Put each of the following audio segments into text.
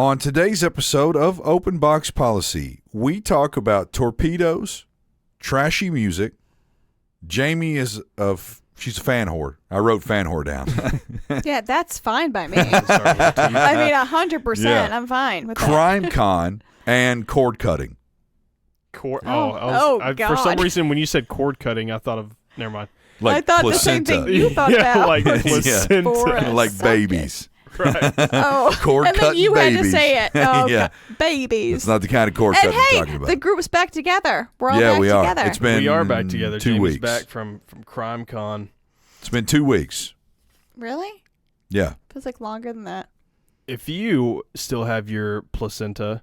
On today's episode of Open Box Policy, we talk about torpedoes, trashy music. Jamie she's a fan whore. I wrote fan whore down. Yeah, that's fine by me. I mean, 100%. Yeah. I'm fine with Crime Con and cord cutting. God. For some reason, when you said cord cutting, I thought of, never mind. Like I thought placenta. The same thing you thought about. Like placenta. Like babies. Right. Cord and then you babies. had to say it. Oh, yeah. Babies. It's not the kind of cord and cutting hey, we're talking about. The group's back together. We're all yeah, back we are. together. It's been we are back together. 2 Jamie's weeks. back from Crime Con. It's been 2 weeks. Really? Yeah. Feels like longer than that. If you still have your placenta,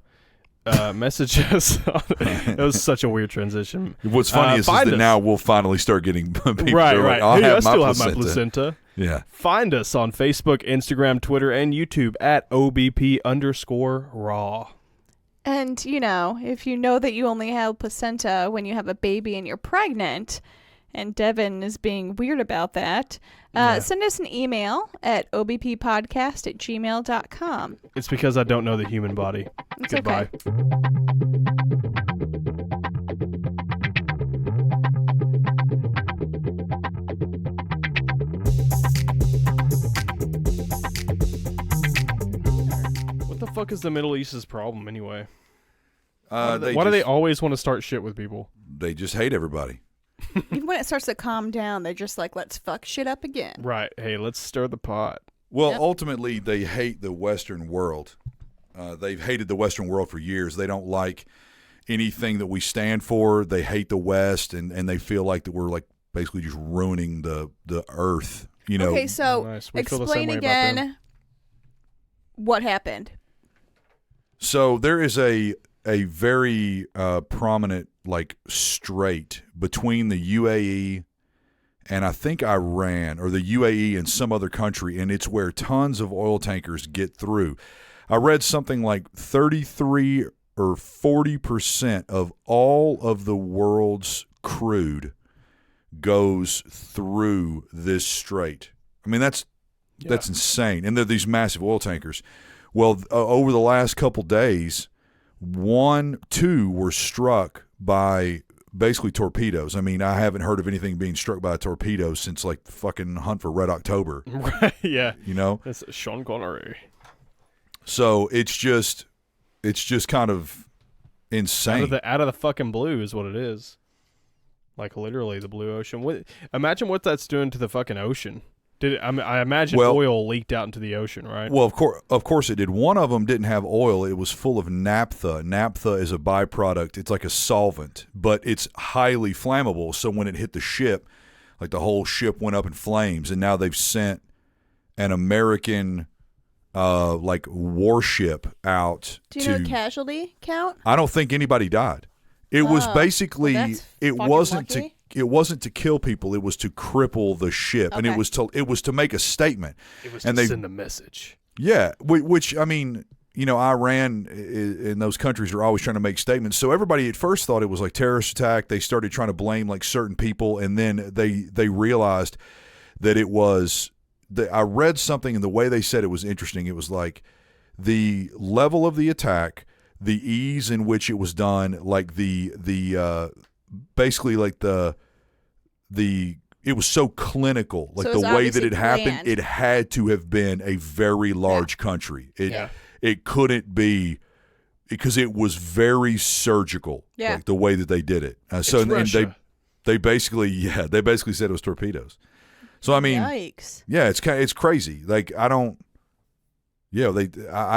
message us. It was such a weird transition. What's funny is that now we'll finally start getting people. Right. Like, I still have my placenta. Yeah. Find us on Facebook, Instagram, Twitter, and YouTube at OBP_raw. And, if you know that you only have placenta when you have a baby and you're pregnant, and Devin is being weird about that, send us an email at obppodcast@gmail.com. It's because I don't know the human body. It's Goodbye. Okay. What the fuck is the Middle East's problem anyway? Why do they always want to start shit with people? They just hate everybody. Even when it starts to calm down, they're just like, let's fuck shit up again. Right. Hey, let's stir the pot. Well, ultimately, they hate the Western world. They've hated the Western world for years. They don't like anything that we stand for. They hate the West, and they feel like that we're like basically just ruining the earth. Okay, so Nice. explain again what happened. So there is a very prominent strait between the UAE and I think Iran, or the UAE and some other country, and it's where tons of oil tankers get through. I read something like 33 or 40% of all of the world's crude goes through this strait. I mean, that's insane. And they're these massive oil tankers. Well, over the last couple days, 2 were struck by basically torpedoes. I mean, I haven't heard of anything being struck by a torpedo since fucking Hunt for Red October. Right, yeah. That's Sean Connery. So it's just kind of insane. Out of the fucking blue is what it is. Like literally the blue ocean. Imagine what that's doing to the fucking ocean. I imagine oil leaked out into the ocean, right? Well, of course it did. One of them didn't have oil. It was full of naphtha. Naphtha is a byproduct. It's like a solvent, but it's highly flammable. So when it hit the ship, the whole ship went up in flames. And now they've sent an American warship out. Do you know the casualty count? I don't think anybody died. It was basically it wasn't to kill people. It was to cripple the ship, and it was to make a statement. It was to send a message. Yeah, which I mean, Iran and those countries are always trying to make statements. So everybody at first thought it was like terrorist attack. They started trying to blame certain people, and then they realized that it was. I read something, and the way they said it was interesting. It was like the level of the attack, the ease in which it was done, basically it was so clinical, so the way that it happened. It had to have been a very large country. It couldn't be, because it was very surgical, the way that they did it. And they basically said it was torpedoes. So I mean, yikes. Yeah, it's crazy. I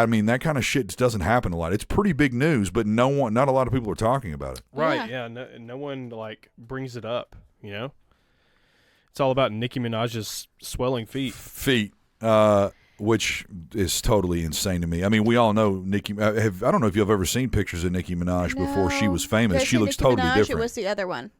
mean, that kind of shit just doesn't happen a lot. It's pretty big news, but not a lot of people are talking about it. Right? Yeah. No one brings it up. It's all about Nicki Minaj's swelling feet. Which is totally insane to me. I mean, we all know Nicki. I don't know if you've ever seen pictures of Nicki Minaj before she was famous. She looks totally different. It was the other one.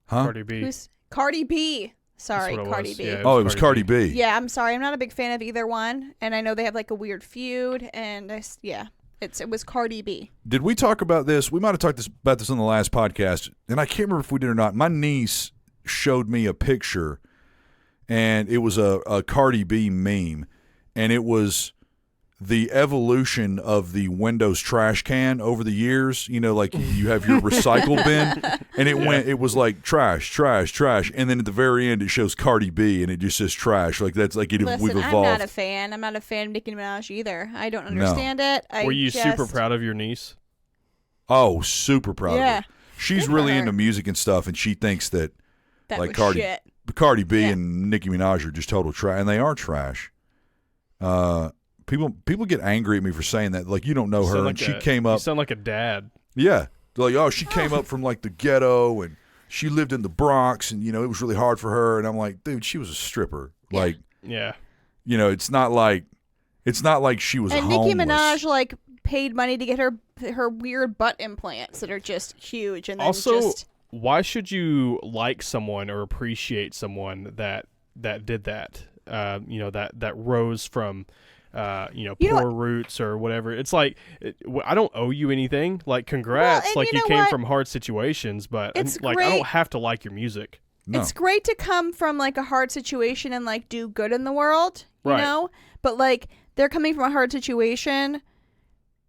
Huh? Cardi B. Cardi B. Sorry, Cardi B. Yeah, it was Cardi B. Yeah, I'm sorry. I'm not a big fan of either one, and I know they have a weird feud, and it was Cardi B. Did we talk about this? We might have talked about this on the last podcast, and I can't remember if we did or not. My niece showed me a picture, and it was a Cardi B meme, and it was the evolution of the Windows trash can over the years, like you have your recycle bin, and it was like trash, trash, trash, and then at the very end it shows Cardi B, and it just says trash. Like that's like we've evolved. I'm not a fan. I'm not a fan of Nicki Minaj either. I don't understand it. Were you super proud of your niece? Oh, super proud of her. She's Good really for her. into music and stuff, and she thinks that like was shit. Cardi B and Nicki Minaj are just total trash, and they are trash. People get angry at me for saying that. Like, you don't know her, and she came up. You sound like a dad. Yeah, they're like, oh, she came up from like the ghetto, and she lived in the Bronx, and it was really hard for her. And I'm like, dude, she was a stripper. Like, it's not like she was. And homeless. Nicki Minaj like paid money to get her weird butt implants that are just huge, and then also, why should you like someone or appreciate someone that did that? That rose from. Poor roots or whatever. It's like, I don't owe you anything. Like, congrats. Like, you came from hard situations, but it's like, great. I don't have to like your music. No. It's great to come from like a hard situation and like do good in the world, you know? But like, they're coming from a hard situation,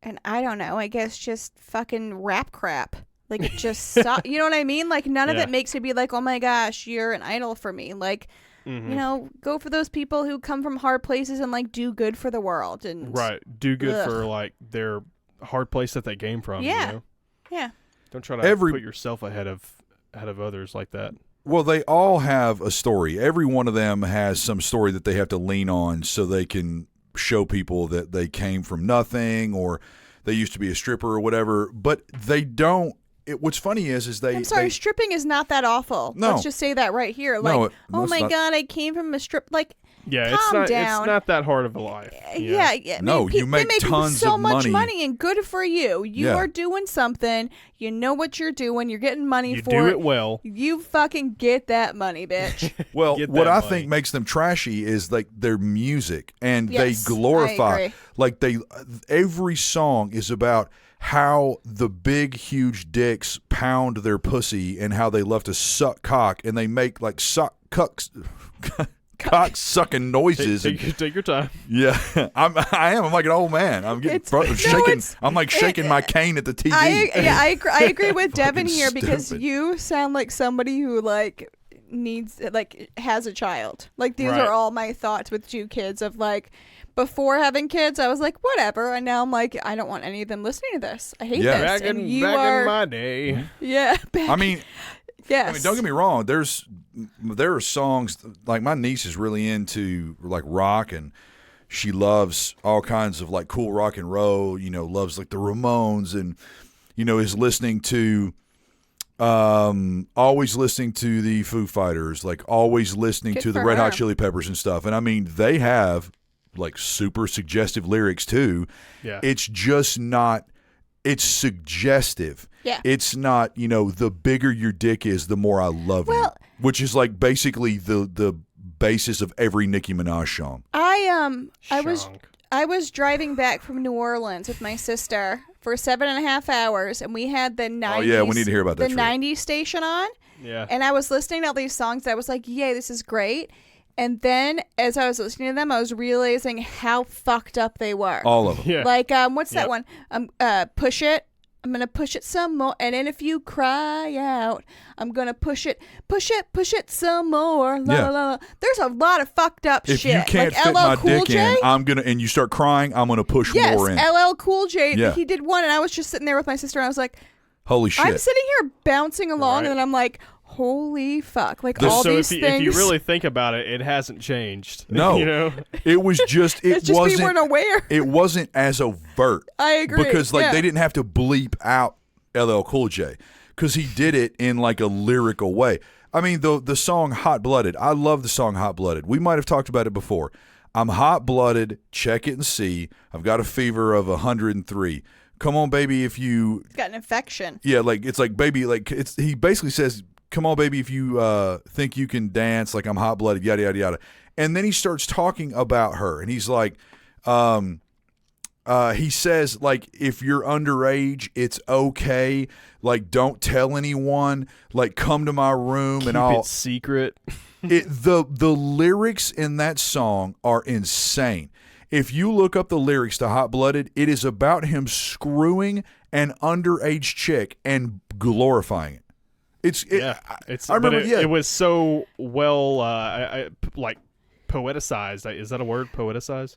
and I don't know, I guess just fucking rap crap. Like, it just stop. You know what I mean? Like, none of it makes me be like, oh my gosh, you're an idol for me. Like, go for those people who come from hard places and like do good for the world and do good for like their hard place that they came from. Yeah. Don't try to put yourself ahead of others like that. Well, they all have a story. Every one of them has some story that they have to lean on so they can show people that they came from nothing or they used to be a stripper or whatever. But they don't. What's funny is they. I'm sorry, stripping is not that awful. No. Let's just say that right here. Like, oh my God, I came from a strip. Like, calm down. It's not that hard of a life. Yeah. No, you make tons so of much money, and good for you. You are doing something. You know what you're doing. You're getting money for it. You do it well. You fucking get that money, bitch. Well, what I think makes them trashy is like their music, and they glorify. Like every song is about how the big, huge dicks pound their pussy and how they love to suck cock, and they make like cock sucking noises. Take your time. Yeah, I'm like an old man. I'm getting shaking. I'm like shaking my cane at the TV. I agree with Devin here because you sound like somebody who like has a child. Like these are all my thoughts with 2 kids of like. Before having kids, I was like, whatever. And now I'm like, I don't want any of them listening to this. I hate this. Back in my day. Yeah. Yes. I mean, don't get me wrong. There are songs, like my niece is really into like rock, and she loves all kinds of like cool rock and roll, loves like the Ramones, and, is listening to, always listening to the Foo Fighters, like always listening to the Red Hot Chili Peppers and stuff. And I mean, they have like super suggestive lyrics too. Yeah. It's just not, it's suggestive. Yeah. It's not, the bigger your dick is, the more I love you. Which is like basically the basis of every Nicki Minaj song. I was driving back from New Orleans with my sister for 7.5 hours, and we had the 90s. Oh yeah, we need to hear about that. The 90s station on. Yeah. And I was listening to all these songs. I was like, yay, this is great. And then as I was listening to them, I was realizing how fucked up they were. All of them. Yeah. Like, what's that one? Push It. I'm going to push it some more. And then if you cry out, I'm going to push it some more. La, la, la. There's a lot of fucked up shit. If you can't like fit my Cool dick J, in, and you start crying, I'm going to push more in. LL Cool J. Yeah. He did one, and I was just sitting there with my sister, and I was like, holy shit. I'm sitting here bouncing along, and then I'm like, holy fuck. Like, all these things. If you really think about it, it hasn't changed. No. It was just, it's just we weren't aware. It wasn't as overt. I agree. Because, they didn't have to bleep out LL Cool J. Because he did it in, like, a lyrical way. I mean, the song Hot Blooded. I love the song Hot Blooded. We might have talked about it before. I'm hot-blooded. Check it and see. I've got a fever of 103. Come on, baby, if you... He's got an infection. Yeah, like, it's like, baby, like, he basically says... Come on, baby, if you think you can dance, like I'm hot-blooded, yada, yada, yada. And then he starts talking about her, and he's like, he says, like, if you're underage, it's okay. Like, don't tell anyone. Like, come to my room Keep and I'll... it secret. The lyrics in that song are insane. if you look up the lyrics to Hot Blooded, it is about him screwing an underage chick and glorifying it. I remember. It was so well, like poeticized. Is that a word? Poeticized?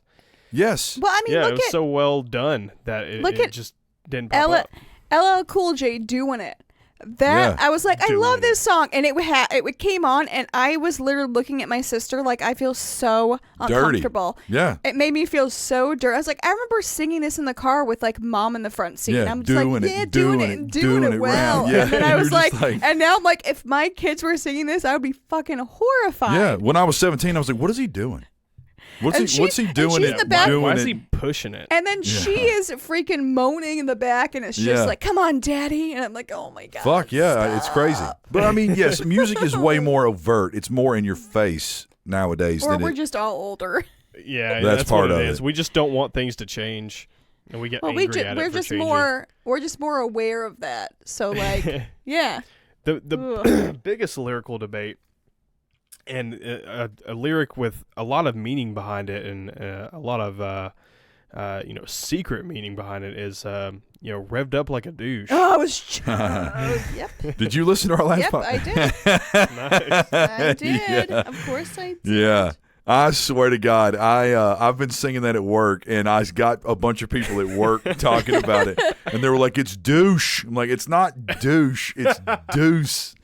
Yes. Well, I mean, it was so well done that it just didn't pop up. LL Cool J doing it. I was like, I love this song, and it came on, and I was literally looking at my sister like, I feel so uncomfortable. Dirty. Yeah, it made me feel so dirty. I was like, I remember singing this in the car with like mom in the front seat, and I'm just doing it well. Right. Yeah. And then I was like, and now I'm like, if my kids were singing this, I would be fucking horrified. Yeah, when I was 17, I was like, what is he doing? What's he doing? In the back, why is he pushing it? And then she is freaking moaning in the back, and it's just like, "Come on, daddy!" And I'm like, "Oh my god!" Fuck yeah, stop. It's crazy. But I mean, yes, music is way more overt. It's more in your face nowadays. Or we're just all older. Yeah, that's part what of it is. We just don't want things to change, and we get angry at it for changing. We're just more aware of that. So like, yeah. The biggest lyrical debate. And a lyric with a lot of meaning behind it, and a lot of secret meaning behind it is revved up like a douche. Oh, I was. Yep. Did you listen to our last? Yep, I did. Nice. I did. Yeah. Of course, I did. Yeah. I swear to God, I've been singing that at work, and I got a bunch of people at work talking about it, and they were like, "It's douche." I'm like, "It's not douche. It's deuce."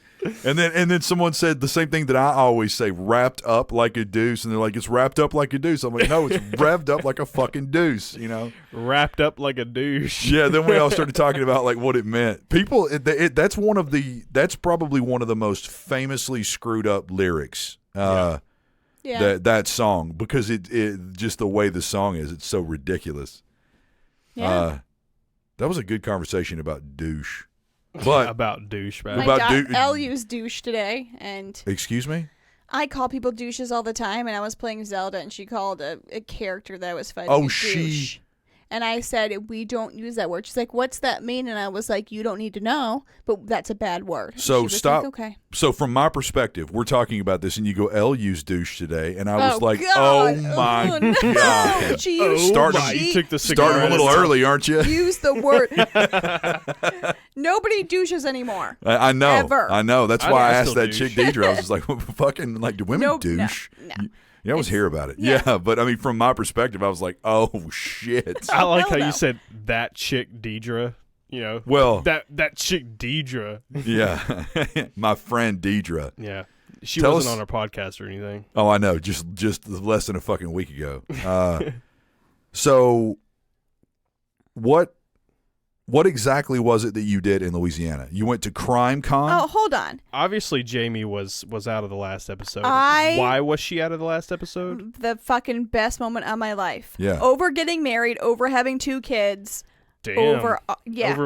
And then someone said the same thing that I always say, wrapped up like a deuce. And they're like, it's wrapped up like a deuce. I'm like, no, it's revved up like a fucking deuce, Wrapped up like a douche. Yeah, then we all started talking about like what it meant. People, that's probably one of the most famously screwed up lyrics. That song, because it just the way the song is, it's so ridiculous. Yeah. That was a good conversation about douche. But about douche, man. Elle used douche today, and excuse me. I call people douches all the time, and I was playing Zelda, and she called a character that I was fighting. Oh, douche. And I said, we don't use that word. She's like, what's that mean? And I was like, you don't need to know, but that's a bad word. So stop. Like, okay. So from my perspective, we're talking about this, and you go, Elle used douche today, and I was like, God. oh my God. She used you took the cigar. Starting a little early, aren't you? Use the word. Nobody douches anymore. I know. Ever. I know. That's why I asked that douche. chick Deidre. I was just like, fucking, like, do women douche? No. Yeah, I was here about it. Yeah, but I mean, from my perspective, I was like, oh shit. I like how you said that chick Deidre. Well, that chick Deidre. Yeah, my friend Deidre. Yeah, she wasn't on our podcast or anything. Oh, I know. Just less than a fucking week ago. So, what exactly was it that you did in Louisiana? You went to Crime Con? Oh, hold on. Obviously, Jamie was out of the last episode. Why was she out of the last episode? The fucking best moment of my life. Yeah. Over getting married, over having 2 kids. Damn. Over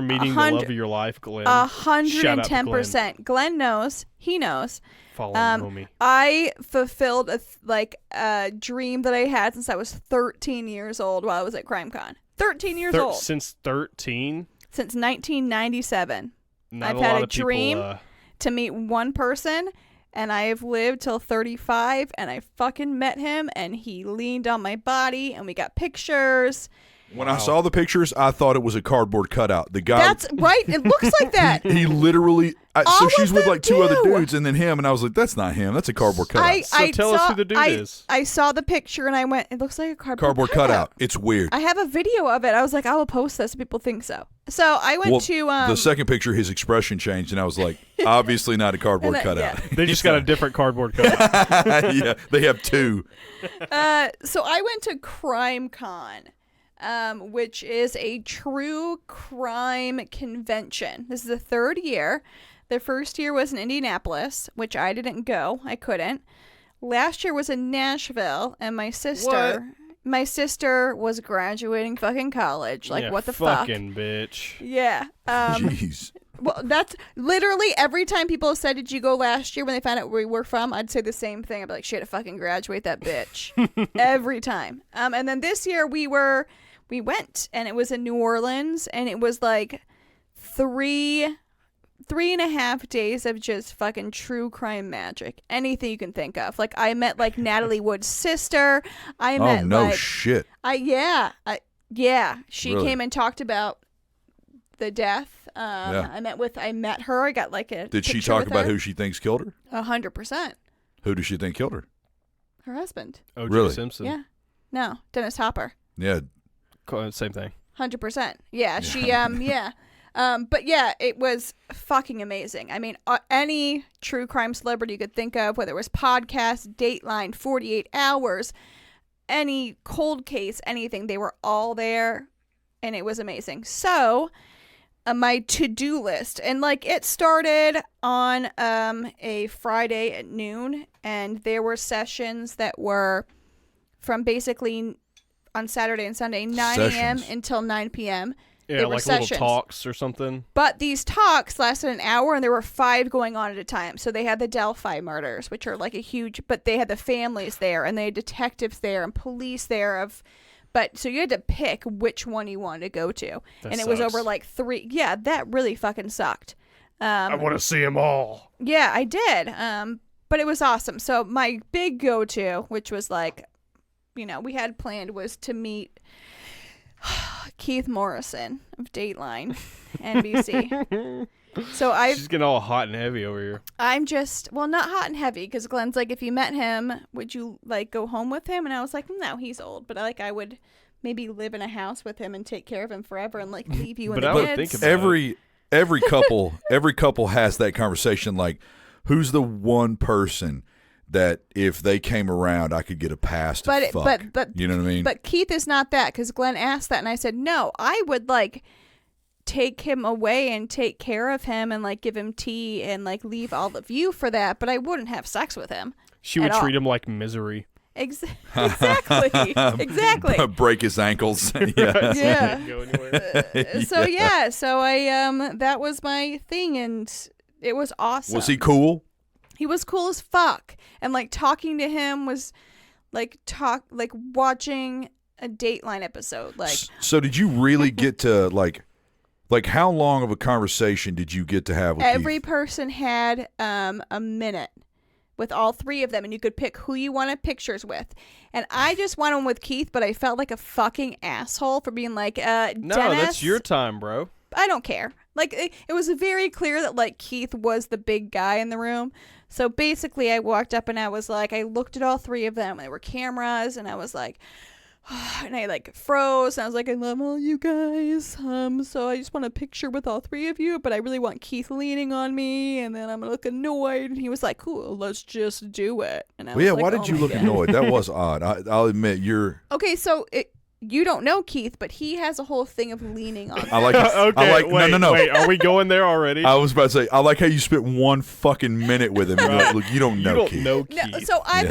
meeting the love of your life, Glenn. 110%. Glenn knows. He knows. Following homie. I fulfilled a dream that I had since I was 13 years old while I was at Crime Con. 13 years old. Since 13? Since 1997. Not I've a had lot a of people, dream to meet one person, and I have lived till 35, and I fucking met him, and he leaned on my body, and we got pictures. When I saw the pictures, I thought it was a cardboard cutout. The guy. That's right. It looks like that. He literally. So All she's of with them like 2 do. other dudes, and then him, and I was like, "That's not him. That's a cardboard cutout." Tell us who the dude is. I saw the picture, and I went, "It looks like a cardboard cutout. It's weird. I have a video of it. I was like, I will post this so people think so. So I went to the second picture. His expression changed, and I was like, "Obviously not a cardboard cutout." They just got a different cardboard cutout. Yeah, they have 2. So I went to Crime Con. Which is a true crime convention. This is the 3rd year. The first year was in Indianapolis, which I didn't go. I couldn't. Last year was in Nashville, and my sister was graduating fucking college. Like, what the fuck? Fucking bitch. Yeah. Jeez. Well, that's literally every time people said, did you go last year when they found out where we were from? I'd say the same thing. I'd be like, shit, to fucking graduate that bitch. Every time. And then this year we went, and it was in New Orleans, and it was like 3 3.5 days of just fucking true crime magic. Anything you can think of. Like, I met, like, Natalie Wood's sister. I met, no like... shit. She Really? came and talked about the death. I met her. I got, like, a Did she picture talk with about her. who she thinks killed her? 100%. Who does she think killed her? Her husband. O.J. Really? Simpson. Yeah. No, Dennis Hopper. Yeah. Same thing. 100%. Yeah, she, yeah. But yeah, it was fucking amazing. I mean, any true crime celebrity you could think of, whether it was podcast, Dateline, 48 Hours, any cold case, anything, they were all there, and it was amazing. So, my to-do list, and like it started on a Friday at noon, and there were sessions that were from basically on Saturday and Sunday, 9 a.m. until 9 p.m. Yeah, like sessions. little talks or something. But these talks lasted an hour, and there were 5 going on at a time. So they had the Delphi murders, which are like a huge, but they had the families there, and they had detectives there, and police there. But so you had to pick which one you wanted to go to, and it was over like 3. Yeah, that really fucking sucked. I want to see them all. Yeah, I did. But it was awesome. So my big go-to, which was like, we had planned, was to meet Keith Morrison of Dateline, NBC. So she's getting all hot and heavy over here. I'm just, well, not hot and heavy, because Glenn's like, if you met him, would you like go home with him? And I was like, no, he's old, but I would maybe live in a house with him and take care of him forever and like leave you and the I would kids. think about every couple has that conversation. Like, who's the one person that if they came around, I could get a pass to fuck? But you know what I mean? But Keith is not that, because Glenn asked that, and I said, no, I would like take him away and take care of him and like give him tea and like leave all of you for that, but I wouldn't have sex with him. She would treat him like Misery. Exactly. Exactly. Break his ankles. Yeah. Yeah. So I that was my thing, and it was awesome. Was he cool? He was cool as fuck, and like talking to him was like watching a Dateline episode. Like, so did you really get to like how long of a conversation did you get to have with every Keith? person had a minute with all 3 of them, and you could pick who you wanted pictures with. And I just went on with Keith, but I felt like a fucking asshole for being like, no, Dennis, that's your time, bro. I don't care. Like, it was very clear that like Keith was the big guy in the room. So basically I walked up and I was like, I looked at all 3 of them. There were cameras, and I was like, and I like froze, and I was like, I love all you guys. So I just want a picture with all 3 of you, but I really want Keith leaning on me, and then I'm gonna look annoyed. And he was like, cool, let's just do it. And I was like, why did you look annoyed? That was odd. I'll admit you're okay. So you don't know Keith, but he has a whole thing of leaning on. I like it. Okay, I like, wait, no. Wait, are we going there already? I was about to say, I like how you spent 1 fucking minute with him. And you're like, look, you don't know Keith. Know No, Keith. so I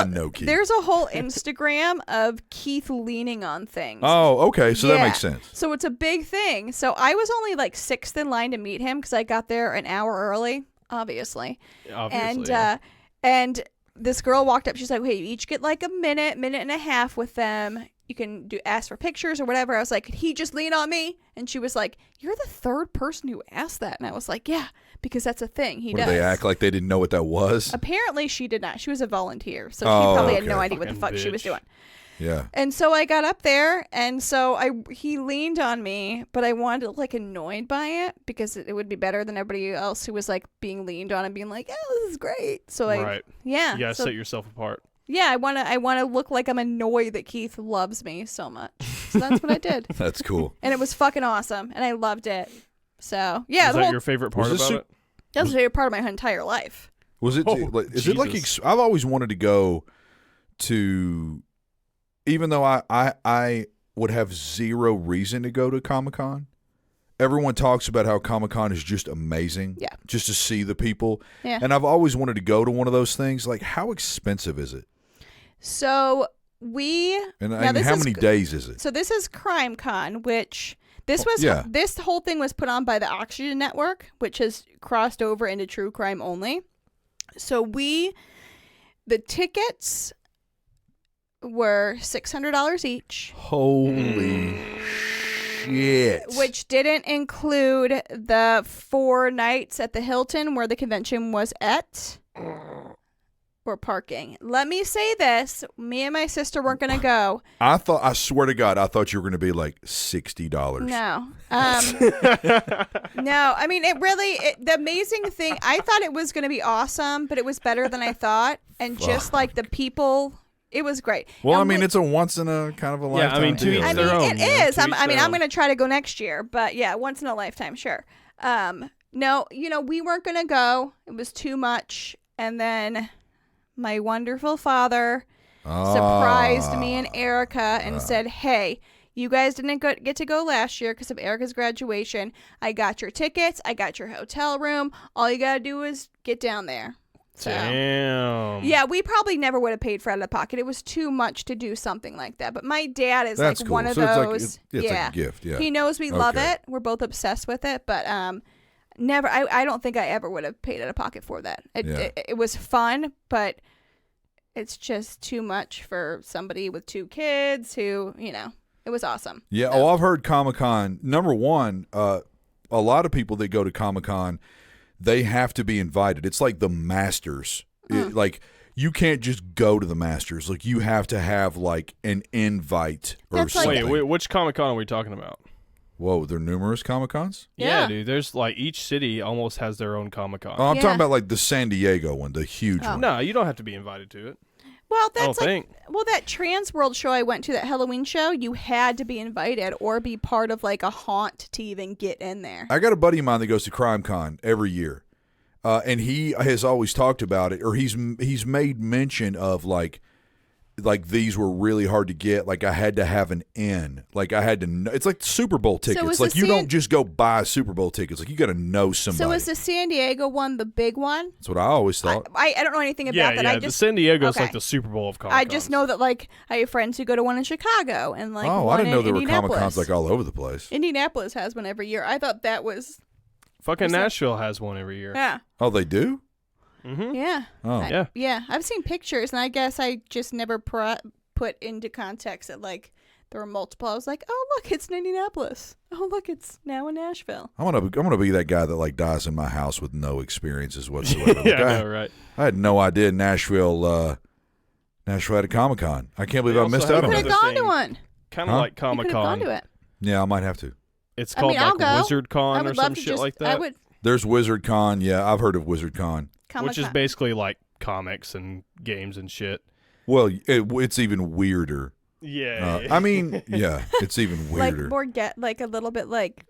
know Keith. There's a whole Instagram of Keith leaning on things. Oh, okay. So that makes sense. So it's a big thing. So I was only like 6th in line to meet him, because I got there an hour early, obviously. And this girl walked up. She's like, hey, you each get like a minute and a half with them. You can ask for pictures or whatever. I was like, could he just lean on me? And she was like, you're the 3rd person who asked that. And I was like, yeah, because that's a thing. He does. Did they act like they didn't know what that was? Apparently she did not. She was a volunteer. So she probably had no idea what the fuck she was doing. Yeah. And so I got up there, and so he leaned on me, but I wanted to look like annoyed by it, because it would be better than everybody else who was like being leaned on and being like, oh, this is great. So you gotta set yourself apart. Yeah, I wanna look like I'm annoyed that Keith loves me so much. So that's what I did. That's cool. And it was fucking awesome, and I loved it. So yeah, is that your favorite part about it? That was a favorite part of my entire life. Was it? Is it like? I've always wanted to go to. Even though I would have 0 reason to go to Comic-Con, everyone talks about how Comic-Con is just amazing. Yeah. Just to see the people. Yeah. And I've always wanted to go to one of those things. Like, how expensive is it? So And how many days is it? So this is Crime Con, which this whole thing was put on by the Oxygen Network, which has crossed over into true crime only. So the tickets were $600 each. Holy shit. Which didn't include the 4 nights at the Hilton where the convention was at. Or parking. Let me say this. Me and my sister weren't going to go. I swear to God, I thought you were going to be like $60. No. No, I mean, the amazing thing, I thought it was going to be awesome, but it was better than I thought. And just like the people, it was great. Well, and I mean, it's a once in a kind of a lifetime I mean, to deal. each their own. It is. I'm their own. going to try to go next year, but yeah, once in a lifetime, sure. No, we weren't going to go. It was too much. And then my wonderful father surprised me and Erica and said, hey, you guys didn't get to go last year because of Erica's graduation. I got your tickets. I got your hotel room. All you got to do is get down there. So, damn. yeah, we probably never would have paid for it out of the pocket. It was too much to do something like that. But my dad is That's like cool. one of So it's like- those. it's like a gift, yeah. He knows we love Okay. it. We're both obsessed with it. But never. I don't think I ever would have paid out of pocket for that. It was fun, but it's just too much for somebody with 2 kids who, it was awesome. Yeah. So. Oh, I've heard Comic-Con. Number one, a lot of people that go to Comic-Con, they have to be invited. It's like the Masters. Like, you can't just go to the Masters. Like, you have to have like an invite or That's like- something. Wait, which Comic-Con are we talking about? Whoa, there are numerous Comic-Cons? Yeah. Yeah, dude. There's like each city almost has their own Comic-Con. Oh, I'm Yeah. talking about like the San Diego one, the huge one. No, you don't have to be invited to it. Well, I don't that's like think. that Trans World show I went to, that Halloween show, you had to be invited or be part of like a haunt to even get in there. I got a buddy of mine that goes to CrimeCon every year, and he has always talked about it, or he's made mention of like these were really hard to get. Like, I had to have an in. Like, I had to know. It's like Super Bowl tickets. is Like, the you don't just go buy Super Bowl tickets. Like, you got to know somebody. So is the San Diego one the big one? That's what I always thought. I don't know anything about Yeah, that. yeah. I The just San Diego's okay. like the Super Bowl of Comic-Con. I just know that like I have friends who go to one in Chicago and like oh, I one didn't know in there were Indianapolis. Comic-Cons like all over the place. Indianapolis has one every year. I thought that was Fucking Nashville has one every year. yeah. Oh, they do? Mm-hmm. Yeah. Oh. Yeah. Yeah, I've seen pictures, and I guess I just never put into context that like there were multiple. I was like, oh look, it's in Indianapolis. Oh look, it's now in Nashville. I'm gonna be that guy that like dies in my house with no experiences whatsoever. Yeah, Like, I know, right? I had no idea Nashville had a Comic-Con. I can't believe They I also missed have out on You another could that. have gone to thing. one. Kind of Huh? like You could have gone Comic-Con. to it. Yeah, I might have to. It's I called mean, I'll like go. Wizard I Con or would some love to shit just. like I that. would. There's Wizard Con. Yeah, I've heard of Wizard Con. Which is Comic-Con. basically like comics and games and shit. Well, it's even weirder. Yeah. I mean, yeah, it's even like weirder. more like a little bit like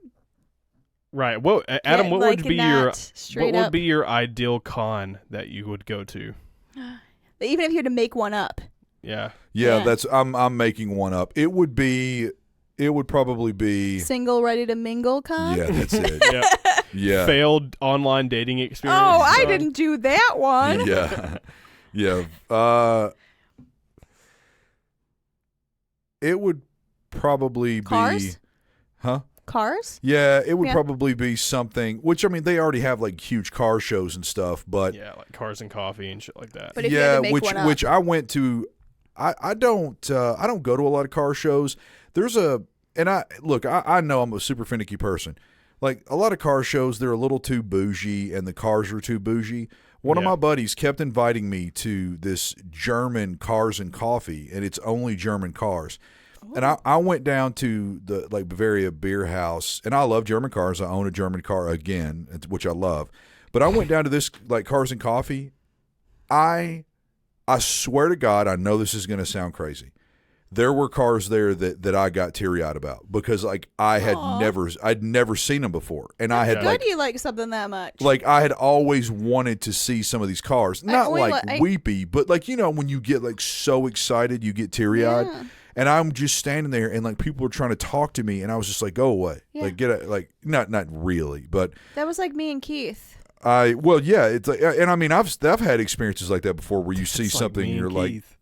Right. Well, Adam, get, what like, would be not your straight what up. would be your ideal con that you would go to? Even if you had to make one up. Yeah. yeah, yeah. I'm making one up. It would probably be. Single ready to mingle con. Yeah, that's it. Yeah. Yeah. Failed online dating experience. Oh, I con. didn't do that one. Yeah. Yeah. It would probably Cars? be. Huh? Cars? Yeah, it would Yeah. probably be something. Which I mean, they already have like huge car shows and stuff, but Yeah, like cars and coffee and shit like that. But if you had to make which one up. which I went to. I don't go to a lot of car shows. There's a and I know I'm a super finicky person. Like a lot of car shows, they're a little too bougie, and the cars are too bougie. One of Yeah. my buddies kept inviting me to this German cars and coffee, and it's only German cars. And I went down to the like Bavaria Beer House, and I love German cars. I own a German car again, which I love. But I went down to this like cars and coffee. I swear to God, I know this is going to sound crazy. There were cars there that I got teary-eyed about because like I'd never seen them before, and I had Good like you like something that much. I had always wanted to see some of these cars, not only like I- weepy, but like when you get like so excited, you get teary-eyed. Yeah. And I'm just standing there, and like people were trying to talk to me, and I was just like, "Go away!" Yeah. Like not really, but That was like me and Keith. it's like, and I mean I've had experiences like that before where you see It's like something me and you're and like, Keith.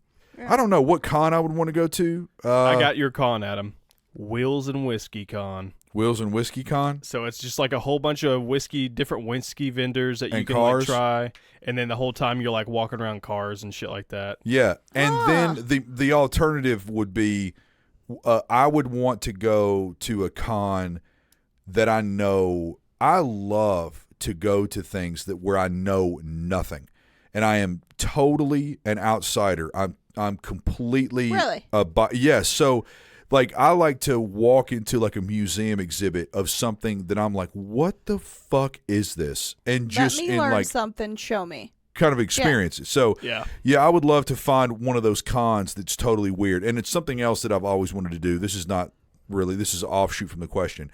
I don't know what con I would want to go to. I got your con, Adam. Wheels and Whiskey Con. Wheels and Whiskey Con. So it's just like a whole bunch of different whiskey vendors that you And can cars. like try, and then the whole time you're like walking around cars and shit like that. Yeah, and Ah. then the alternative would be I would want to go to a con that I know. I love to go to things where I know nothing, and I am totally an outsider. I'm completely really yes. So, like, I like to walk into like a museum exhibit of something that I'm like, what the fuck is this? And just let me learn something. Show me. Kind of experience it. So yeah, I would love to find one of those cons that's totally weird. And it's something else that I've always wanted to do. This is an offshoot from the question.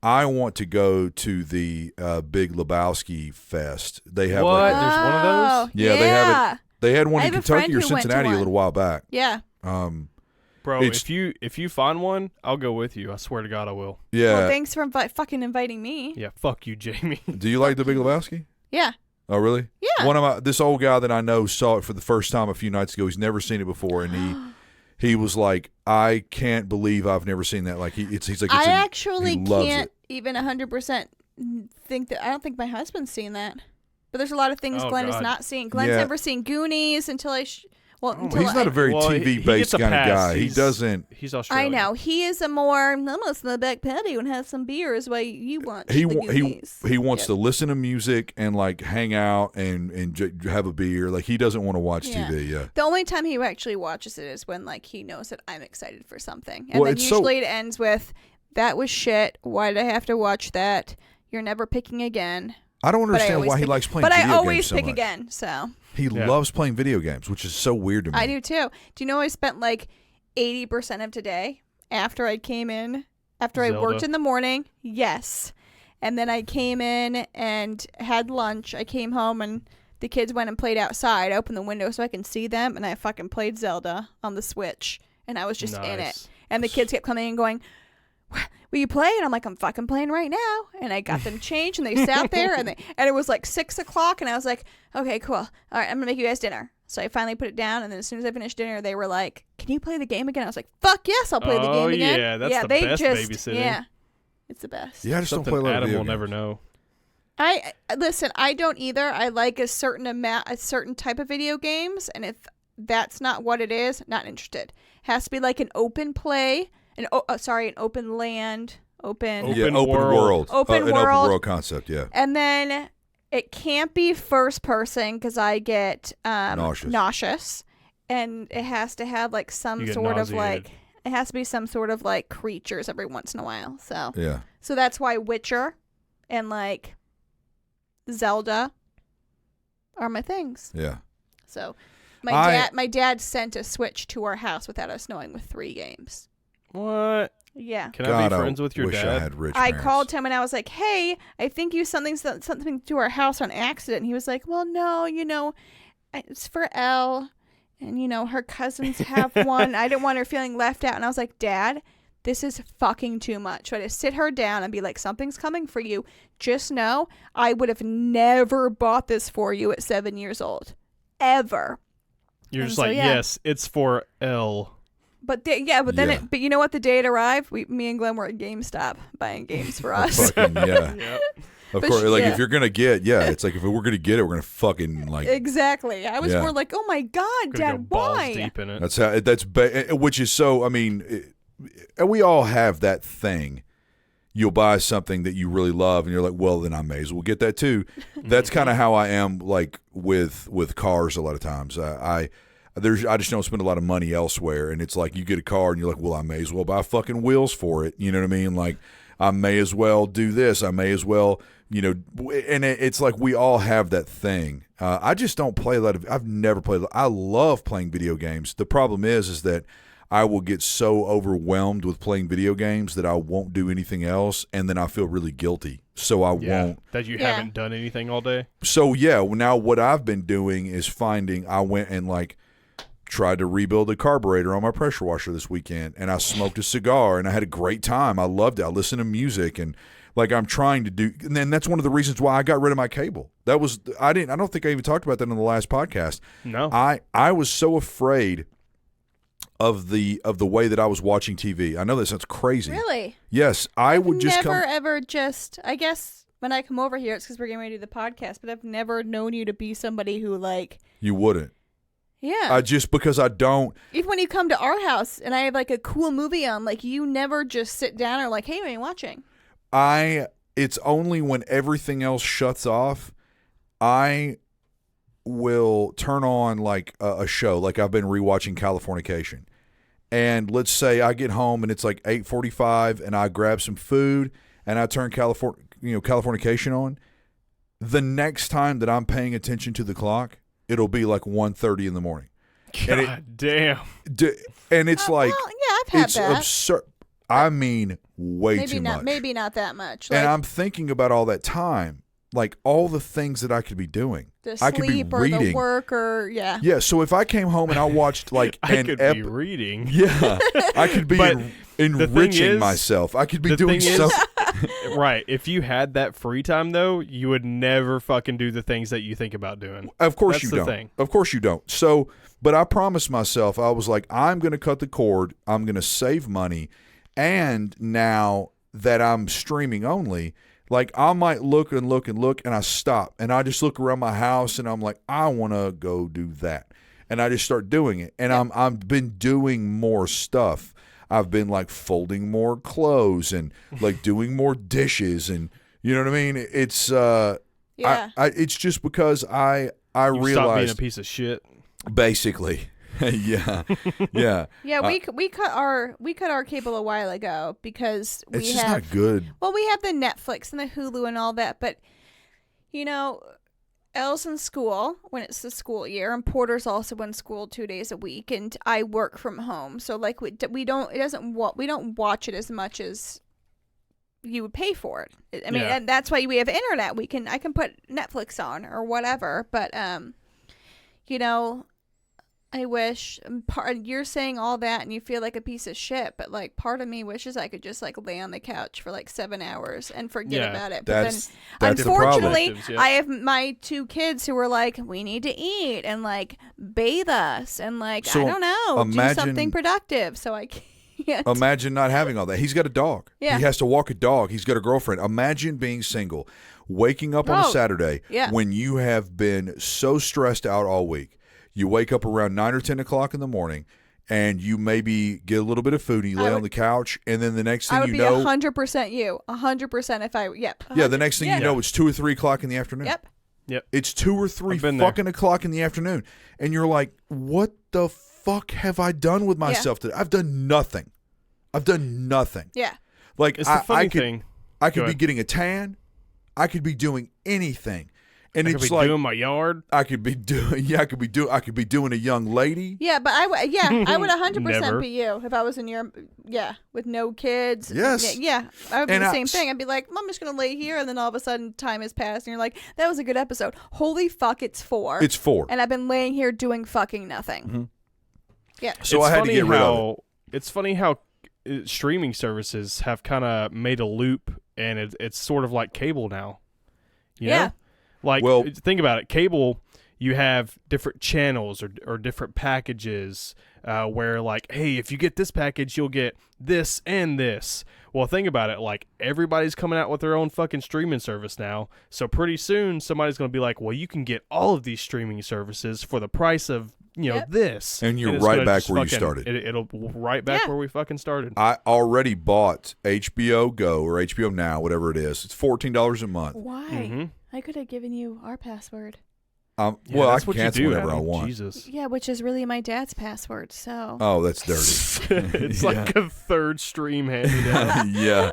I want to go to the Big Lebowski Fest. They have what? There's one of those? Yeah, they have it. They had one in Kentucky or Cincinnati a little while back. Yeah. Bro, if you find one, I'll go with you. I swear to God, I will. Yeah. Well, thanks for fucking inviting me. Yeah, fuck you, Jamie. Do you like the Big Lebowski? Yeah. Oh, really? Yeah. This old guy that I know saw it for the first time a few nights ago. He's never seen it before, and he was like, I can't believe I've never seen that. Like he's like, I actually can't even 100% think that. I don't think my husband's seen that. But there's a lot of things Glenn has not seen. Glenn's never seen Goonies until I. He's not a very TV-based kind of guy. He doesn't. He's Australian. I know. He is a more, I'm almost in the back patio and have some beers while you watch he wants to listen to music and like hang out and have a beer. Like he doesn't want to watch TV. Yeah. The only time he actually watches it is when like he knows that I'm excited for something. And then usually it ends with, that was shit. Why did I have to watch that? You're never picking again. I don't understand why he likes playing video games so much. But I always pick again, so. He loves playing video games, which is so weird to me. I do too. Do you know I spent like 80% of today after I came in, after I worked in the morning? Yes. And then I came in and had lunch. I came home and the kids went and played outside. I opened the window so I can see them, and I fucking played Zelda on the Switch. And I was just in it. And the kids kept coming and going, will you play? And I'm like, I'm fucking playing right now. And I got them changed, and they sat there, and it was like 6 o'clock, and I was like, okay, cool. All right, I'm gonna make you guys dinner. So I finally put it down, and then as soon as I finished dinner, they were like, can you play the game again? I was like, fuck yes, I'll play the game again. Yeah, that's the best babysitting. Yeah, it's the best. Yeah, I just don't play a lot of video Adam will games. never know. Listen, I don't either. I like a certain type of video games, and if that's not what it is, not interested. Has to be like an open play. An open land, open world. Open an world. Open world concept, yeah. And then it can't be first person because I get nauseous. And it has to have like some sort of like, it has to be some sort of like creatures every once in a while. So yeah. So that's why Witcher and like Zelda are my things. Yeah. So my dad sent a Switch to our house without us knowing with 3 games. What? Yeah. Can I be friends with your dad? I had rich I parents. called him and I was like, hey, I think you something to our house on accident. And he was like, well, no, it's for Elle. And, her cousins have one. I didn't want her feeling left out. And I was like, Dad, this is fucking too much. So I had to sit her down and be like, something's coming for you. Just know I would have never bought this for you at 7 years old. Ever. You're just yes, it's for Elle. But but you know what? The day it arrived, me and Glenn were at GameStop buying games for us. Fucking, yeah. Yep. Of course, if you're gonna get, it's like if we're gonna get it, we're gonna fucking like. Exactly. I was more like, oh my God, Dad, why? Balls deep in it. That's how. Which is so. I mean, we all have that thing. You'll buy something that you really love, and you're like, well, then I may as well get that too. That's kind of how I am, like with cars. A lot of times, I just don't spend a lot of money elsewhere, and it's like you get a car, and you're like, well, I may as well buy fucking wheels for it. You know what I mean? Like, I may as well do this. I may as well, and it's like we all have that thing. I just don't play a lot of. I've never played. I love playing video games. The problem is that I will get so overwhelmed with playing video games that I won't do anything else, and then I feel really guilty. So I won't. That you haven't done anything all day? So, now what I've been doing is I went and, like, tried to rebuild the carburetor on my pressure washer this weekend, and I smoked a cigar, and I had a great time. I loved it. I listened to music, and, like, I'm trying to do – and then that's one of the reasons why I got rid of my cable. That was – I don't think I even talked about that in the last podcast. No. I was so afraid – of the way that I was watching TV. I know that sounds crazy. Really? Yes, I would just never ever just. I guess when I come over here, it's because we're getting ready to do the podcast. But I've never known you to be somebody who like. You wouldn't. Yeah. Just because I don't. Even when you come to our house and I have like a cool movie on, like you never just sit down or like, hey, what are you watching? It's only when everything else shuts off, I will turn on like a show. Like I've been rewatching Californication. And let's say I get home and it's like 8:45 and I grab some food and I turn Californication on. The next time that I'm paying attention to the clock, it'll be like 1:30 in the morning. God damn. And it's like, well, yeah, I've had it's that. absurd. I mean, way too much. Maybe not that much. And I'm thinking about all that time, like all the things that I could be doing. The I could be sleep or reading. the work or, yeah. Yeah, so if I came home and I watched like I could be reading. Yeah, I could be But enriching is, myself. I could be the doing thing is- something. Right. If you had that free time, though, you would never fucking do the things that you think about doing. Of course That's you the don't. thing. Of course you don't. So, but I promised myself, I was like, I'm going to cut the cord. I'm going to save money. And now that I'm streaming only, like I might look and I stop and I just look around my house and I'm like, I want to go do that. And I just start doing it. And I've been doing more stuff. I've been like folding more clothes and like doing more dishes and you know what I mean? It's it's just because I You realized stop being a piece of shit. basically. yeah. Yeah, we cut our cable a while ago because we It's just have not good. Well, we have the Netflix and the Hulu and all that, but you know, Elle's in school when it's the school year, and Porter's also in school 2 days a week, and I work from home, so like we don't watch it as much as you would pay for it. I mean, and that's why we have internet. I can put Netflix on or whatever, but you know. I wish you're saying all that and you feel like a piece of shit, but like part of me wishes I could just like lay on the couch for like 7 hours and forget about it. But That's then, the problem. unfortunately, I have my 2 kids who are like, we need to eat and like bathe us and like So I don't know, do imagine- something productive. So I can't. Imagine not having all that. He's got a dog. Yeah. He has to walk a dog. He's got a girlfriend. Imagine being single, waking up on a Saturday when you have been so stressed out all week. You wake up around 9 or 10 o'clock in the morning, and you maybe get a little bit of food, and you lay on the couch, and then the next thing you know... I would be 100% you. 100% if I... Yep. Yeah, the next thing you know, it's 2 or 3 o'clock in the afternoon. Yep. It's 2 or 3 fucking o'clock in the afternoon. And you're like, what the fuck have I done with myself today? I've done nothing. Yeah. Like, It's the funny thing. I could be getting a tan. I could be doing anything. And I it's could be like doing my yard. I could be doing a young lady. Yeah, but I would 100% Never. be you if I was in your with no kids. Yes. Yeah, I would be And the same thing. I'd be like, I'm just gonna lay here, and then all of a sudden time has passed, and you're like, that was a good episode. Holy fuck, it's 4. It's 4. And I've been laying here doing fucking nothing. Mm-hmm. Yeah. So I had to get rid of it. It's funny how streaming services have kind of made a loop, and it's sort of like cable now. You know? Like, think about it. Cable, you have different channels or different packages where, like, hey, if you get this package, you'll get this and this. Well, think about it. Like, everybody's coming out with their own fucking streaming service now. So pretty soon, somebody's going to be like, well, you can get all of these streaming services for the price of, this. And you're it's right gonna back just where you fucking- started. It'll right back where we fucking started. I already bought HBO Go or HBO Now, whatever it is. It's $14 a month. Why? Mm-hmm. I could have given you our password. Well, I that's can what you cancel do, whenever I Adam. want. Jesus. Yeah, which is really my dad's password. So. Oh, that's dirty. It's like a third stream handed down. Yeah.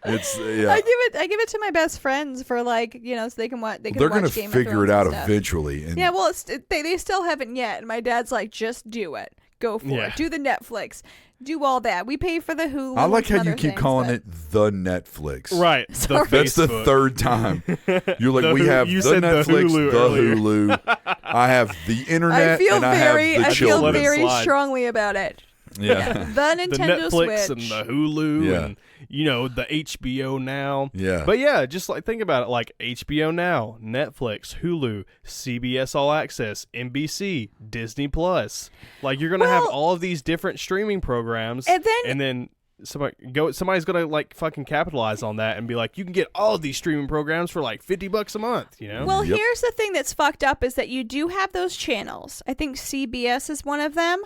It's I give it to my best friends for like so they can watch. They're going to figure it out eventually. And yeah, well, they still haven't yet. And my dad's like, just do it, go for it, do the Netflix, do all that. We pay for the Hulu. I like and how you other keep things, calling but- it the Netflix. Right. That's the third time. You're like, we have you the said Netflix, the Hulu. I have the internet, I feel and I very, have the I feel children. very slide. strongly about it. Yeah. The Nintendo the Netflix Switch. and the Hulu Yeah. and the HBO Now. Yeah. But yeah, just like think about it, like HBO Now, Netflix, Hulu, CBS All Access, NBC, Disney Plus. Like you're gonna have all of these different streaming programs, And then somebody's gonna like fucking capitalize on that and be like, you can get all of these streaming programs for like $50 a month, you know? Well, here's the thing that's fucked up is that you do have those channels. I think CBS is one of them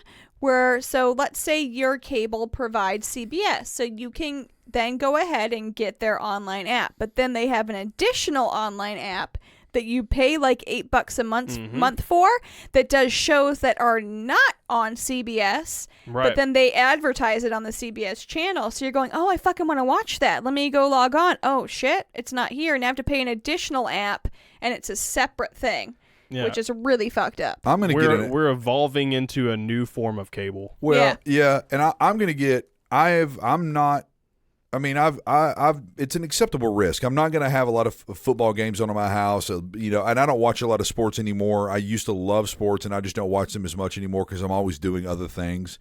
so let's say your cable provides CBS. So you can then go ahead and get their online app. But then they have an additional online app that you pay like $8 a month for that does shows that are not on CBS, but then they advertise it on the CBS channel. So you're going, oh, I fucking want to watch that. Let me go log on. Oh, shit, it's not here. And I have to pay an additional app, and it's a separate thing, which is really fucked up. We're evolving into a new form of cable. Well, yeah, and I'm going to get it's an acceptable risk. I'm not going to have a lot of football games on in my house, and I don't watch a lot of sports anymore. I used to love sports, and I just don't watch them as much anymore because I'm always doing other things.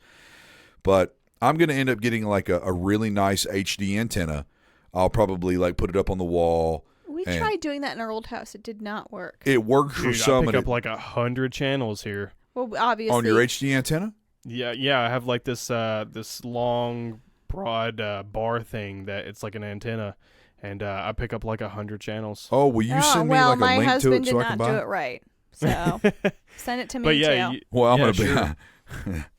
But I'm going to end up getting like a really nice HD antenna. I'll probably like put it up on the wall. We tried doing that in our old house. It did not work. It worked for some. I pick up like 100 channels here. Well, obviously. On your HD antenna? Yeah. I have like this long, broad bar thing that it's like an antenna, and I pick up like 100 channels. Oh, will you send me like a link to it so I can buy it? My husband did not do it right. So send it to me too. I'm going to be.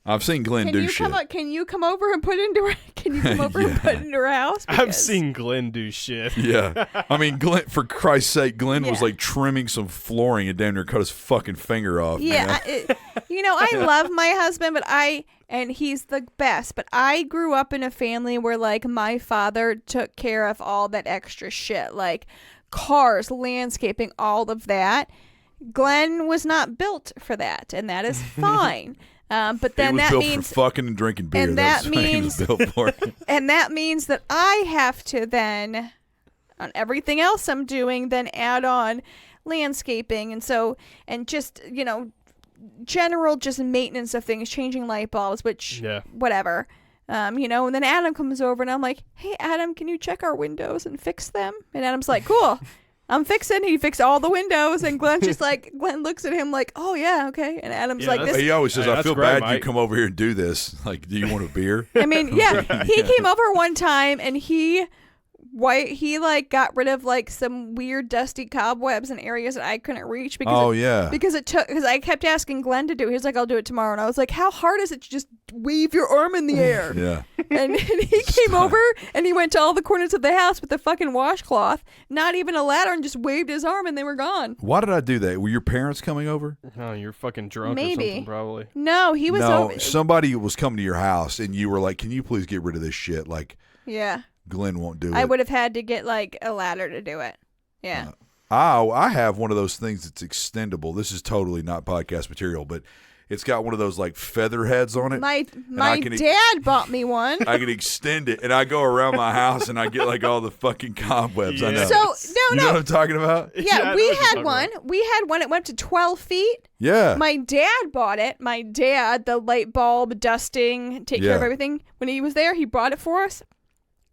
I've seen Glenn do shit. Can you come over and put it into her? Can you come over and put it into her house? I've seen Glenn do shit. Yeah, I mean, Glenn. For Christ's sake, Glenn was like trimming some flooring and damn near cut his fucking finger off. Yeah, I love my husband, and he's the best. But I grew up in a family where like my father took care of all that extra shit, like cars, landscaping, all of that. Glenn was not built for that, and that is fine. But then that means for fucking and drinking beer. And that means he was built for. And that means that I have to then, on everything else I'm doing, then add on landscaping and just general just maintenance of things, changing light bulbs, which whatever. And then Adam comes over and I'm like, hey Adam, can you check our windows and fix them? And Adam's like, cool. I'm fixing. He fixed all the windows, and Glenn's just like, Glenn looks at him like, oh yeah, okay. And Adam's like, this. He always says, I feel great, bad Mike. you come over here and do this. Like, do you want a beer? I mean, yeah. He came over one time, and he like got rid of like some weird dusty cobwebs in areas that I couldn't reach because I kept asking Glenn to do it. He was like, I'll do it tomorrow, and I was like, how hard is it to just wave your arm in the air? Yeah. And he came over and he went to all the corners of the house with the fucking washcloth, not even a ladder, and just waved his arm, and they were gone. Why did I do that? Were your parents coming over? Oh, you're fucking drunk Maybe. or something, probably. No, he was over. Somebody was coming to your house and you were like, can you please get rid of this shit? Like, yeah. Glenn won't do it. I would have had to get like a ladder to do it. Yeah. I have one of those things that's extendable. This is totally not podcast material, but it's got one of those like feather heads on it. My dad bought me one. I can extend it, and I go around my house, and I get like all the fucking cobwebs. Yeah. I know. So You know what I'm talking about? Yeah, we had one. We had one. It went to 12 feet. Yeah. My dad bought it. My dad, the light bulb, dusting, take care of everything. When he was there, he brought it for us.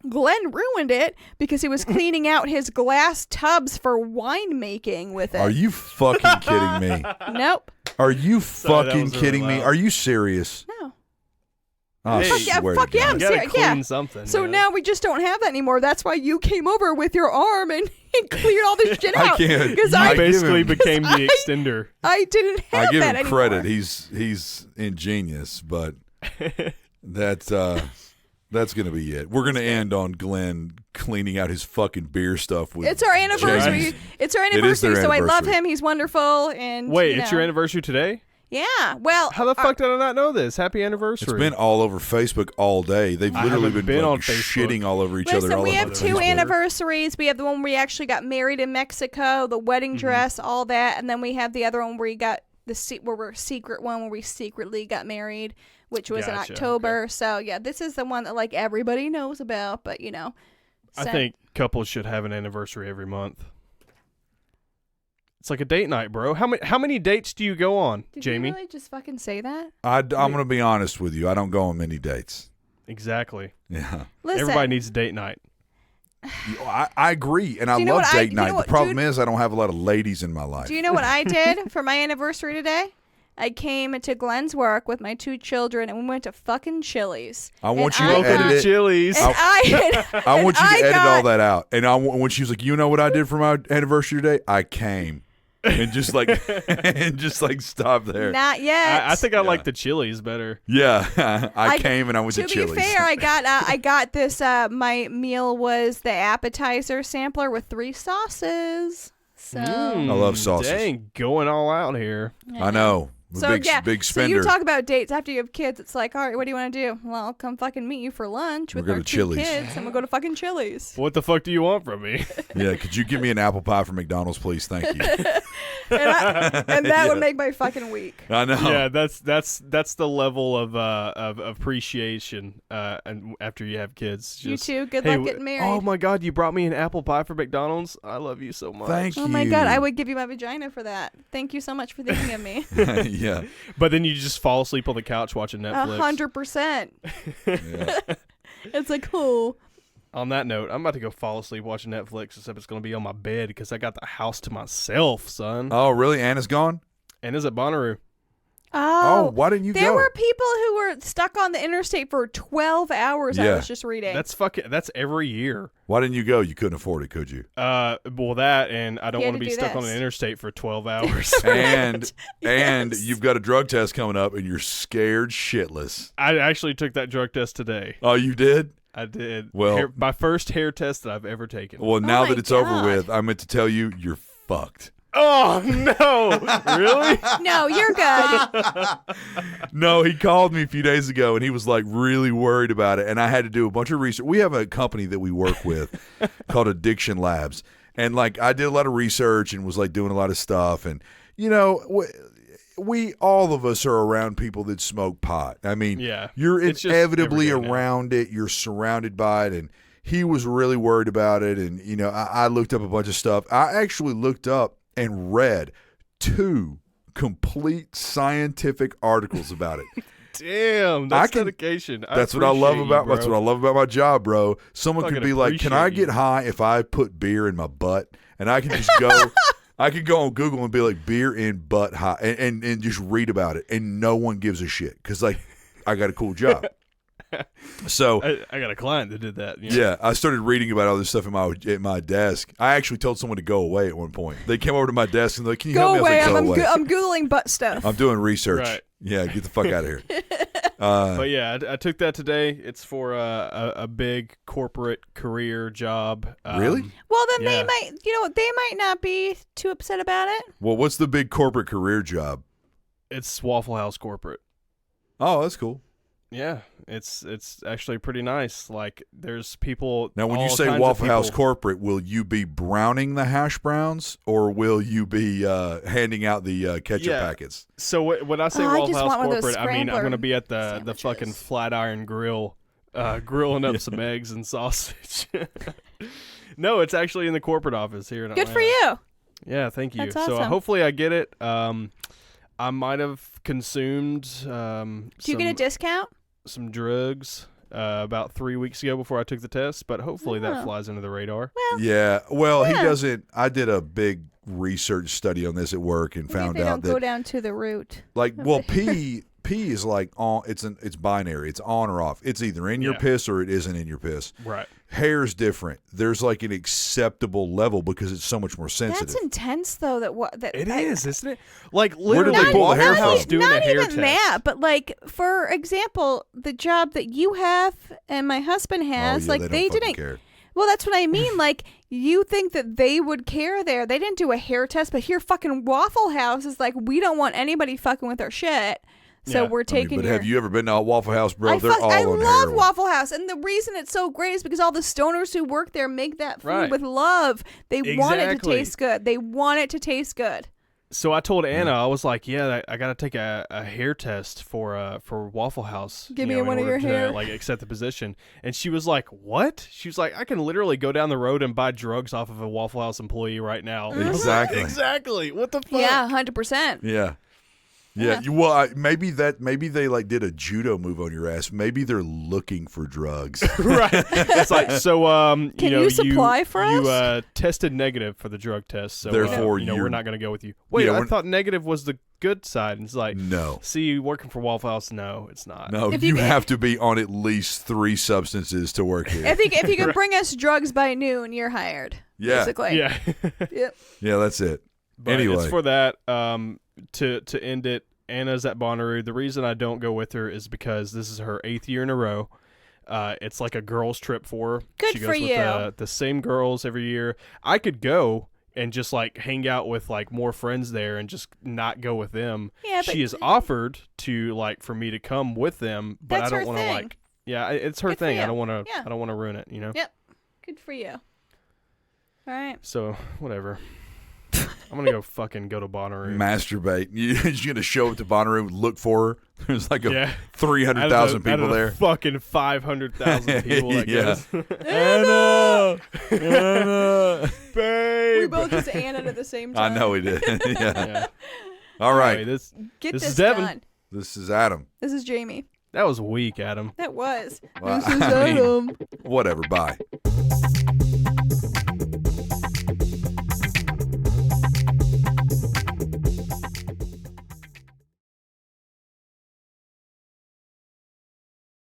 Glenn ruined it because he was cleaning out his glass tubs for wine making with it. Are you fucking kidding me? Nope. Are you fucking kidding me? Are you serious? No. Oh, Hey, fuck yeah, I'm You gotta serious. clean Yeah. something. So man. now we just don't have that anymore. That's why you came over with your arm and cleared all this shit out. I can't. Because You I basically became the extender. I didn't have I give that him anymore. credit. He's ingenious, but that's going to be it. We're going to end on Glenn cleaning out his fucking beer stuff with. It's our anniversary. James. It's our It is anniversary, their so I love anniversary. him. He's wonderful. And Wait, it's your anniversary today? Yeah. Well, How the fuck did I not know this? Happy anniversary. It's been all over Facebook all day. They've I literally haven't been been like, on Facebook. shitting all over each other. listen, all we over have two Facebook. anniversaries. We have the one where we actually got married in Mexico, the wedding dress, all that, and then we have the other one where we got where we're secret one where we secretly got married, which was in Gotcha, October. So yeah, this is the one that like everybody knows about, but you know. I think couples should have an anniversary every month. It's like a date night, bro. How many dates do you go on, Did Jamie? you really just fucking say that? I'm going to be honest with you. I don't go on many dates. Exactly. Yeah. Listen, Everybody needs a date night. I agree, and I Do you know love what date you know night. what, the problem dude? is I don't have a lot of ladies in my life. Do you know what I did for my anniversary today? I came to Glenn's work with my 2 children, and we went to fucking Chili's. I want you And to I edit got- it. Chili's. I want you to edit all that out. And when she was like, you know what I did for my anniversary today? I came. And just like stop there. Not yet. I think I like the Chili's better. Yeah. I came and I went to Chili's. To be fair, I got this. My meal was the appetizer sampler with 3 sauces. So I love sauces. Dang, going all out here. I know. Big spender. So you talk about dates after you have kids. It's like, all right, what do you want to do? Well, I'll come fucking meet you for lunch with We'll go our to 2 Chili's. kids, and we'll go to fucking Chili's. What the fuck do you want from me? Yeah, could you give me an apple pie from McDonald's, please? Thank you. and that would make my fucking week. I know. Yeah, that's the level of appreciation and after you have kids. Just, You too. Good hey, luck getting married. Oh my God, you brought me an apple pie for McDonald's. I love you so much. Thank you. Oh my God, I would give you my vagina for that. Thank you so much for thinking of me. Yeah. But then you just fall asleep on the couch watching Netflix. 100%. Yeah. It's like, cool. On that note, I'm about to go fall asleep watching Netflix, except it's going to be on my bed because I got the house to myself, son. Oh, really? Anna's gone? Anna's at Bonnaroo. Oh, why didn't you there go? were people who were stuck on the interstate for 12 hours. I Yeah. was just reading. That's every year. Why didn't you go? You couldn't afford it, could you? Well, that, and I don't He had want to to be do stuck on this. an interstate for 12 hours. And Yes. you've got a drug test coming up, and you're scared shitless. I actually took that drug test today. Oh, you did? I did. Well- my first hair test that I've ever taken. Well, now my that it's over God. with, I meant to tell you, you're fucked. Oh no! Really? No, you're good. No, he called me a few days ago, and he was like really worried about it. And I had to do a bunch of research. We have a company that we work with called Addiction Labs, and like I did a lot of research and was like doing a lot of stuff. And you know, we all of us are around people that smoke pot. I mean, Yeah. you're It's just inevitably every day now. around it. You're surrounded by it, and he was really worried about it. And you know, I looked up a bunch of stuff. I actually looked up and read 2 complete scientific articles about it. Damn, that's dedication. That's what I love about. That's what I love about my job, bro. Someone could Fucking be like, "Can I appreciate get you. high if I put beer in my butt?" And I can just go. I could go on Google and be like, "beer in butt high," and just read about it, and no one gives a shit because like I got a cool job. So I got a client that did that. You know? yeah, I started reading about all this stuff at my desk. I actually told someone to go away at one point. They came over to my desk and they're like, "Can you Go help me?" away. I was like, I'm, "Go away. I'm Googling butt stuff. I'm doing research." Right. Yeah, get the fuck out of here. But yeah, I took that today. It's for a big corporate career job. Really? Well, then Yeah. they might, they might not be too upset about it. Well, what's the big corporate career job? It's Waffle House corporate. Oh, that's cool. Yeah, it's actually pretty nice. Like there's people. Now, when you all say kinds of Waffle House people- corporate, will you be browning the hash browns or will you be handing out the ketchup Yeah. packets? So when I say Oh, I Waffle just House want one of those corporate, I mean I'm scrambler going to be at the sandwiches. fucking Flatiron Grill, grilling up some eggs and sausage. No, it's actually in the corporate office here in Good Atlanta. for you. Yeah, thank you. That's So awesome. hopefully I get it. I might have consumed Do you get a discount? some drugs about 3 weeks ago before I took the test, but hopefully Oh. that flies under the radar. Yeah. Well, he Yeah. doesn't. I did a big research study on this at work and Maybe found they out don't go that, down to the root. like, well, pee is like on. It's binary. It's on or off. It's either in your Yeah. piss or it isn't in your piss. Right. Hair's different. There's like an acceptable level because it's so much more sensitive. That's intense, though. It is, isn't it? Like Where did literally, they pull the hair Waffle House from? doing not a hair even test. that, but like for example, the job that you have and my husband has, oh, yeah, like they don't fucking didn't. care. Well, that's what I mean. Like you think that they would care there? They didn't do a hair test, but here, fucking Waffle House is like, we don't want anybody fucking with our shit, so Yeah. we're taking. But your... have you ever been to a Waffle House, bro? They're all I on love heroin. Waffle House, and the reason it's so great is because all the stoners who work there make that food Right. with love. They want it to Exactly. taste good. They want it to taste good. So I told Anna, I was like, "Yeah, I got to take a hair test for Waffle House. Give you me know, one in of your order to, hair." like accept the position." And she was like, "What?" She was like, "I can literally go down the road and buy drugs off of a Waffle House employee right now." Exactly. Exactly. What the fuck? Yeah, 100%. Yeah. Yeah. Well, maybe they like did a judo move on your ass. Maybe they're looking for drugs. Right. It's like, so Can you supply for us? You tested negative for the drug test, so therefore we're not going to go with you. Wait, I thought negative was the good side. And it's like, no. See, working for Waffle House, no, it's not. No, you have to be on at least 3 substances to work here. If you can bring us drugs by noon, you're hired. Yeah. Basically. Yeah. Yep. Yeah, that's it. But anyway, it's for that. To end it, Anna's at Bonnaroo. The reason I don't go with her is because this is her 8th year in a row. It's like a girls' trip for her. Good she goes for with you. The same girls every year. I could go and just like hang out with like more friends there and just not go with them. Yeah, but she has offered to like for me to come with them, but That's I her don't want to thing. like. Yeah, it's her Good for thing. you. I don't want to. Yeah. I don't want to ruin it. You know. Yep. Good for you. All right. So whatever. I'm gonna go to Bonnaroo. masturbate. You're gonna show up to Bonnaroo, look for her. There's like 300,000 people there. Fucking 500,000 people. That Yeah. goes. Anna, babe. We both just Anna at the same I time. know we did. Yeah. Yeah. All right. Anyway, Get This this is Devin. done. This is Adam. This is Jamie. that was weak, Adam. That was. Well, This is I mean, Adam. whatever. Bye.